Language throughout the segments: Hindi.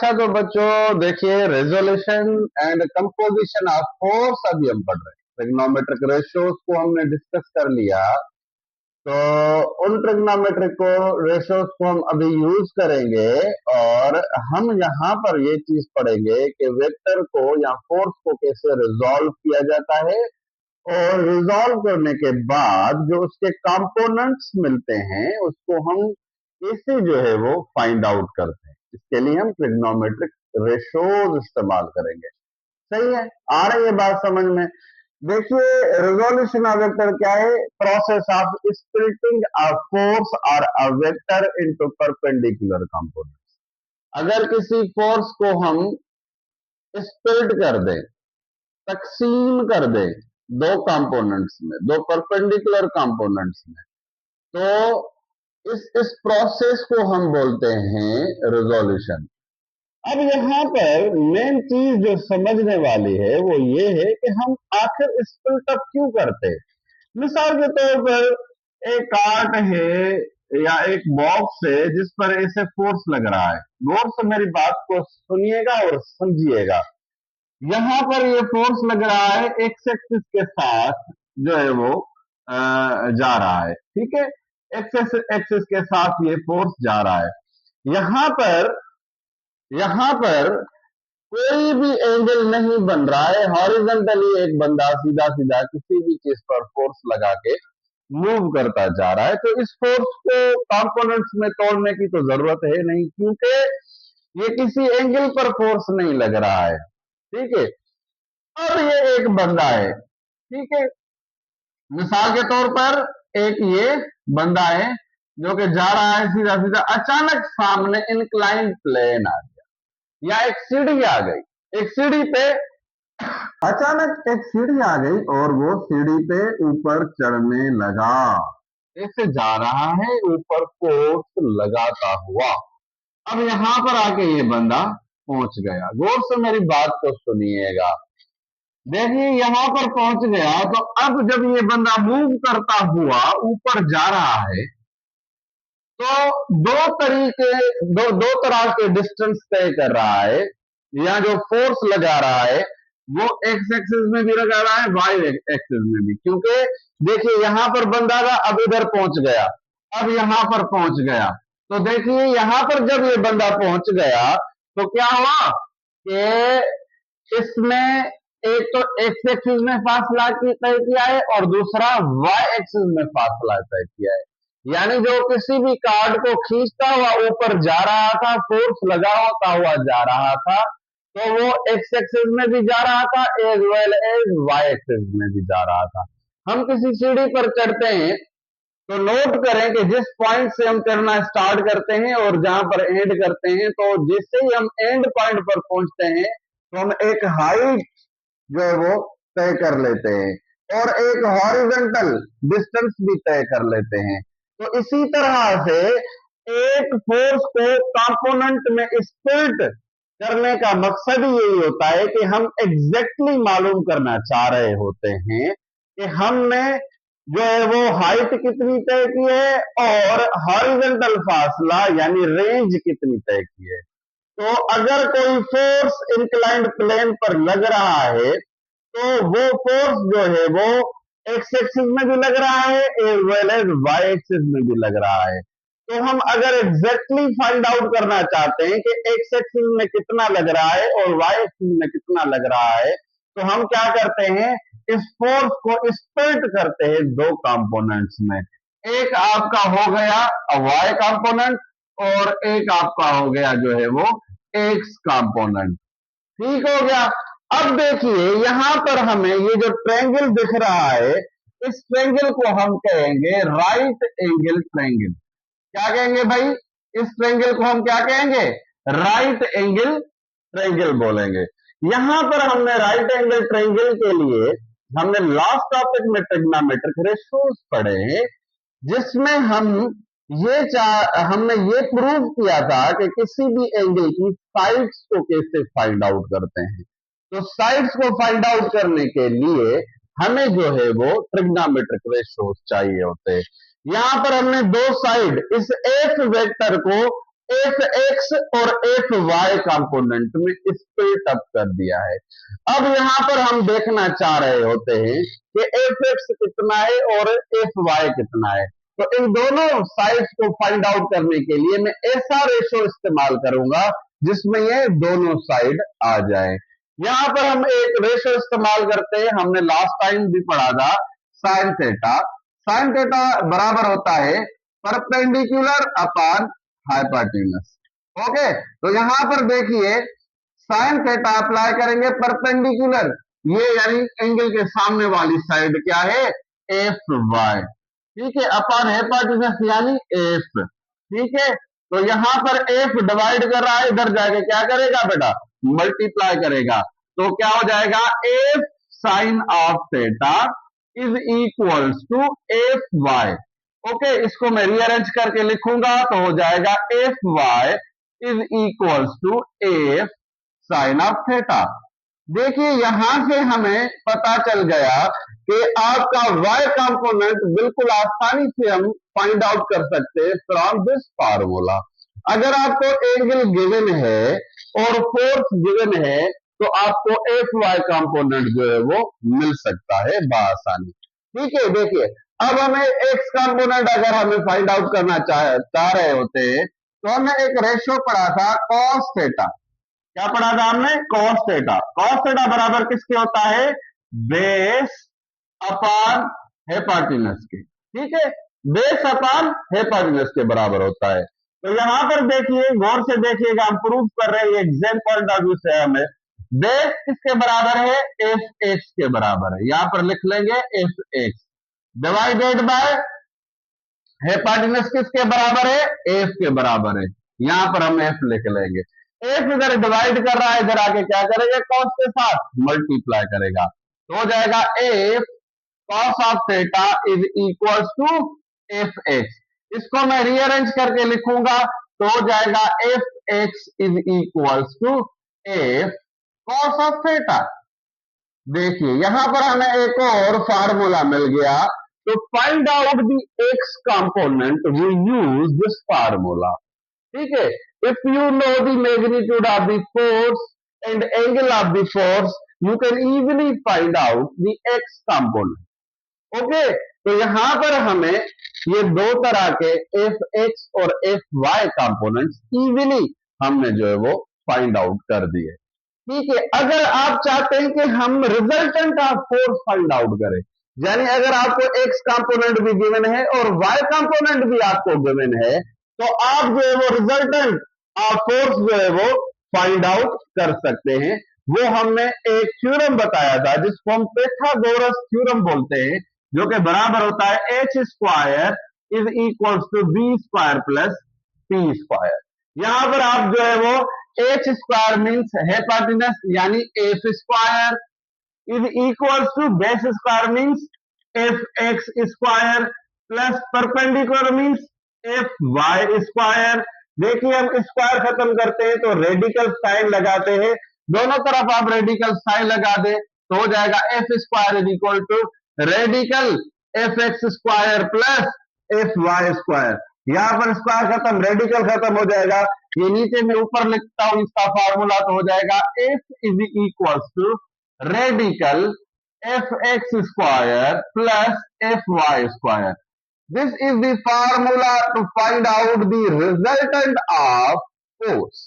अच्छा तो बच्चों देखिए, resolution and composition of force अभी हम पढ़ रहे हैं। ट्रिग्नोमेट्रिक रेशियोज को हमने डिस्कस कर लिया, तो उन ट्रिग्नोमेट्रिक को रेशियोज को हम अभी यूज करेंगे और हम यहाँ पर ये चीज पढ़ेंगे कि वेक्टर को या फोर्स को कैसे रिजॉल्व किया जाता है और रिजॉल्व करने के बाद जो उसके कंपोनेंट्स मिलते हैं उसको हम कैसे जो है वो फाइंड आउट करते हैं। इसके लिए हम ट्रिग्नोमेट्रिक रेशियोज इस्तेमाल करेंगे। सही है, आ रही है बात समझ में? देखिए, रिजोल्यूशन ऑफ वेक्टर क्या है? Process of splitting a force और a vector into perpendicular components. अगर किसी फोर्स को हम स्प्लिट कर दें, तकसीम कर दें दो कंपोनेंट्स में, दो परपेंडिकुलर कंपोनेंट्स में, तो इस प्रोसेस को हम बोलते हैं रिजोल्यूशन। अब यहाँ पर मेन चीज जो समझने वाली है वो ये है कि हम आखिर स्प्लिट अप क्यों करते हैं। मिसाल के तौर पर एक कार्ट है या एक बॉक्स है जिस पर ऐसे फोर्स लग रहा है। गौर से मेरी बात को सुनिएगा और समझिएगा। यहाँ पर ये फोर्स लग रहा है एक्स एक्सिस के साथ जो है वो जा रहा है, ठीक है। एक्स एक्सिस के साथ ये फोर्स जा रहा है। यहाँ पर कोई भी एंगल नहीं बन रहा है। हॉरिजॉन्टली एक बंदा सीधा सीधा किसी भी चीज पर फोर्स लगा के मूव करता जा रहा है, तो इस फोर्स को कंपोनेंट्स में तोड़ने की तो जरूरत है नहीं, क्योंकि ये किसी एंगल पर फोर्स नहीं लग रहा है, ठीक है। अब ये एक बंदा है, ठीक है। मिसाल के तौर पर एक ये बंदा है जो कि जा रहा है सीधा सीधा, अचानक सामने इंक्लाइंड प्लेन आ गया या एक सीढ़ी आ गई। एक सीढ़ी पे अचानक एक सीढ़ी आ गई और वो सीढ़ी पे ऊपर चढ़ने लगा, ऐसे जा रहा है ऊपर फोर्स लगाता हुआ। अब यहां पर आके ये बंदा पहुंच गया। गौर से मेरी बात को सुनिएगा। देखिए, यहां पर पहुंच गया तो अब जब ये बंदा मूव करता हुआ ऊपर जा रहा है तो दो तरह के डिस्टेंस तय कर रहा है। या जो फोर्स लगा रहा है वो एक्स एक्सिस में भी लगा रहा है, वाई एक्सिस में भी, क्योंकि देखिए यहां पर बंदा था, अब इधर पहुंच गया, अब यहां पर पहुंच गया। तो देखिए यहां पर जब ये बंदा पहुंच गया तो क्या हुआ कि इसमें एक तो एक्स एक्सिस में फासला तय किया है और दूसरा वाई एक्सिस में फासला तय किया है। यानी जो किसी भी कार्ड को खींचता हुआ ऊपर जा रहा था, फोर्स लगा होता हुआ जा रहा था, तो वो एक्स एक्सिस में भी जा रहा था as well as Y axis में भी जा रहा था। हम किसी सीढ़ी पर चढ़ते हैं तो नोट करें कि जिस पॉइंट से हम चढ़ना स्टार्ट करते हैं और जहां पर एंड करते हैं, तो जिससे ही हम एंड पॉइंट पर पहुंचते हैं तो हम एक हाइट जो है वो तय कर लेते हैं और एक हॉरिजॉन्टल डिस्टेंस भी तय कर लेते हैं। तो इसी तरह से एक फोर्स को कंपोनेंट में स्प्लिट करने का मकसद यही होता है कि हम एग्जैक्टली मालूम करना चाह रहे होते हैं कि हमने जो है वो हाइट कितनी तय की है और हॉरिजॉन्टल फासला यानी रेंज कितनी तय की है। तो अगर कोई फोर्स इंक्लाइंड प्लेन पर लग रहा है तो वो फोर्स जो है वो एक्स एक्सिस में भी लग रहा है as well as Y axis में भी लग रहा है। तो हम अगर एग्जैक्टली फाइंड आउट करना चाहते हैं कि एक्स एक्सिस में कितना लग रहा है और वाई एक्सिस में कितना लग रहा है, तो हम क्या करते हैं, इस फोर्स को स्प्लिट करते हैं दो कंपोनेंट्स में। एक आपका हो गया वाई कंपोनेंट और एक आपका हो गया जो है वो एक्स कंपोनेंट। ठीक हो गया। अब देखिए यहां पर हमें ये जो ट्रायंगल दिख रहा है, इस ट्रायंगल को हम कहेंगे राइट एंगल ट्रायंगल। क्या कहेंगे भाई? इस ट्रायंगल को हम क्या कहेंगे? राइट एंगल ट्रायंगल बोलेंगे। यहां पर हमने राइट एंगल ट्रायंगल के लिए हमने लास्ट टॉपिक में ट्रिग्नोमेट्रिक रेशियोज पढ़े हैं, जिसमें हमने ये प्रूव किया था कि किसी भी एंगल की साइड्स को कैसे फाइंड आउट करते हैं। तो साइड्स को फाइंड आउट करने के लिए हमें जो है वो ट्रिग्नोमेट्रिक रेशियोज चाहिए होते हैं। यहां पर हमने दो साइड, इस एक वेक्टर को एफ एक्स और एफ वाई कंपोनेंट में स्प्लिट अप कर दिया है। अब यहां पर हम देखना चाह रहे होते हैं कि एफ एक्स कितना है और एफ वाई कितना है। तो इन दोनों साइड्स को फाइंड आउट करने के लिए मैं ऐसा रेशो इस्तेमाल करूंगा जिसमें ये दोनों साइड आ जाए। यहां पर हम एक रेशो इस्तेमाल करते हैं, हमने लास्ट टाइम भी पढ़ा था, साइन थीटा। साइन थीटा बराबर होता है परपेंडिकुलर अपॉन हाइपोटेन्यूज। ओके, तो यहां पर देखिए साइन थीटा अप्लाई करेंगे परपेंडिकुलर, ये यानी एंगल के सामने वाली साइड क्या है, एफ वाई, ठीक है, अपॉन हाइपोटेन्यूज यानी एफ, ठीक है। तो यहां पर एफ डिवाइड कर रहा है, इधर जाके क्या करेगा बेटा, मल्टीप्लाई करेगा। तो क्या हो जाएगा, F sine of theta is equals to F Y. Okay, इसको मैं रीअरेंज करके लिखूंगा तो हो जाएगा F Y is equals to F sine of theta. देखिए यहां से हमें पता चल गया कि आपका y कंपोनेंट बिल्कुल आसानी से हम फाइंड आउट कर सकते हैं फ्रॉम दिस फार्मूला। अगर आपको एंगल गिवन है और फोर्स गिवन है तो आपको एफ वाई कंपोनेंट जो है वो मिल सकता है बआसानी, ठीक है। देखिए अब हमें एक्स कंपोनेंट अगर हमें फाइंड आउट करना चाह रहे होते हैं तो हमने एक रेशियो पढ़ा था कॉस थीटा। क्या पढ़ा था हमने, कॉस थीटा। कॉस थीटा बराबर किसके होता है, बेस अपॉन हाइपोटेन्यूज के, ठीक है, बेस अपॉन हाइपोटेन्यूज के बराबर होता है। तो यहां पर देखिए गौर से देखिएगा, हम प्रूफ कर रहे हैं एग्जाम पॉइंट ऑफ व्यू से, हमें बेस किसके बराबर है, एफ एक्स के बराबर है। यहां पर लिख लेंगे F x divided by hypotenuse किसके बराबर है, एफ के बराबर है। यहां पर हम एफ लिख लेंगे, एफ इधर डिवाइड कर रहा है, इधर आके क्या करेगा, कॉस के साथ मल्टीप्लाई करेगा, तो हो जाएगा F cos of theta is equals to F X. इसको मैं रीअरेंज करके लिखूंगा तो हो जाएगा F X is equals to F cos of theta. देखिए यहां पर हमें एक और फार्मूला मिल गया, तो find out the x component we use this formula, ठीक है। If you know the magnitude of the force and angle of the force, you can easily find out the x component. Okay, तो यहां पर हमें ये दो तरह के एफ एक्स और एफ वाई कंपोनेंट्स इजीली हमने जो है वो फाइंड आउट कर दिए, ठीक है। अगर आप चाहते हैं कि हम resultant of force find out करें, यानी अगर आपको एक्स कंपोनेंट भी गिवन है और वाई कंपोनेंट भी आपको गिवन है, तो आप जो है वो रिजल्टेंट ऑफ फोर्स जो है वो फाइंड आउट कर सकते हैं। वो हमने एक थ्योरम बताया था जिसको हम पाइथागोरस थ्योरम बोलते हैं, जो कि बराबर होता है H square is equals to B square plus P square. यहां पर आप जो है वो एच स्क्वायर मीन्स हाइपोटेन्यूज यानी F square is equals to base square means F X square plus perpendicular means F Y square. देखिए हम स्क्वायर खत्म करते हैं तो रेडिकल साइन लगाते हैं, दोनों तरफ आप रेडिकल साइन लगा दें तो हो जाएगा F square is equal to radical F X square plus F Y square. यहां पर स्क्वायर खत्म रेडिकल खत्म हो जाएगा, ये नीचे में ऊपर लिखता हूं इसका फार्मूला, तो हो जाएगा F is equal to radical F X square plus F Y square. This is the formula to find out the resultant of force.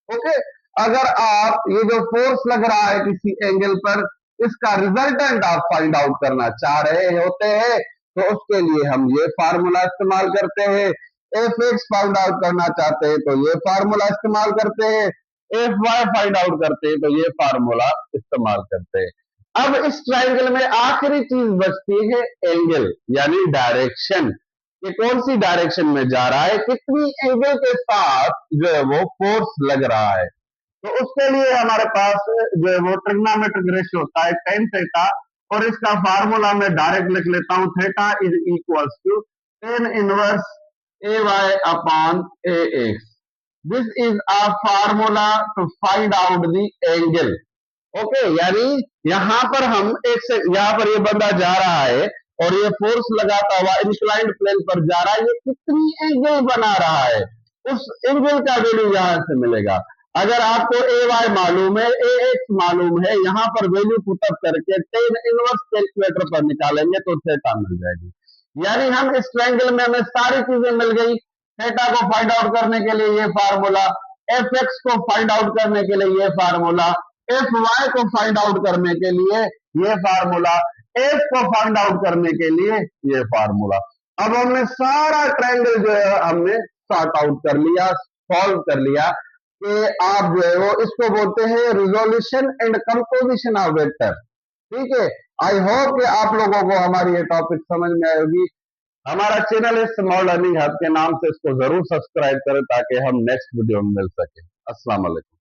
Okay? अगर आप ये जो फोर्स लग रहा है किसी एंगल पर, इसका रिजल्टेंट आप फाइंड आउट करना चाह रहे होते हैं तो उसके लिए हम ये फार्मूला इस्तेमाल करते हैं। एफ एक्स फाइंड आउट करना चाहते हैं तो ये फार्मूला इस्तेमाल करते हैं, एफ वाई फाइंड आउट करते हैं तो ये फार्मूला इस्तेमाल करते हैं। अब इस ट्रायंगल में आखिरी चीज बचती है एंगल यानी डायरेक्शन, कि कौन सी डायरेक्शन में जा रहा है, कितनी एंगल के साथ जो है वो फोर्स लग रहा है। तो उसके लिए हमारे पास जो है वो ट्रिग्नोमेट्रिक रेशियो होता है tan थीटा, और इसका फार्मूला मैं डायरेक्ट लिख लेता हूं, theta is equals to tan inverse A Y upon A X. This is a formula to find out the angle. Okay, यानी यहां पर हम यहां पर ये बंदा जा रहा है और ये फोर्स लगाता हुआ इंक्लाइंड प्लेन पर जा रहा है, ये कितनी एंगल बना रहा है, उस एंगल का वैल्यू यहां से मिलेगा। अगर आपको ए वाई मालूम है, ए एक्स मालूम है, यहाँ पर वैल्यू पुटअप करके टेन इनवर्स कैलकुलेटर पर निकालेंगे तो थीटा मिल जाएगी। यानी हम इस ट्रायंगल में हमें सारी चीजें मिल गई। थीटा को फाइंड आउट करने के लिए ये फार्मूला, एफ एक्स को फाइंड आउट करने के लिए ये फार्मूला, एफ वाई को फाइंड आउट करने के लिए ये फार्मूला, एफ को फाइंड आउट करने के लिए ये फार्मूला। अब हमने सारा ट्रायंगल जो है हमने सॉर्ट आउट कर लिया, सॉल्व कर लिया कि आप जो है वो इसको बोलते हैं resolution and composition of vector. ठीक है, आई होप कि आप लोगों को हमारी ये टॉपिक समझ में आएगी। हमारा चैनल है स्मॉल लर्निंग हब के नाम से, इसको जरूर सब्सक्राइब करें ताकि हम नेक्स्ट वीडियो में मिल सके। अस्सलाम वालेकुम।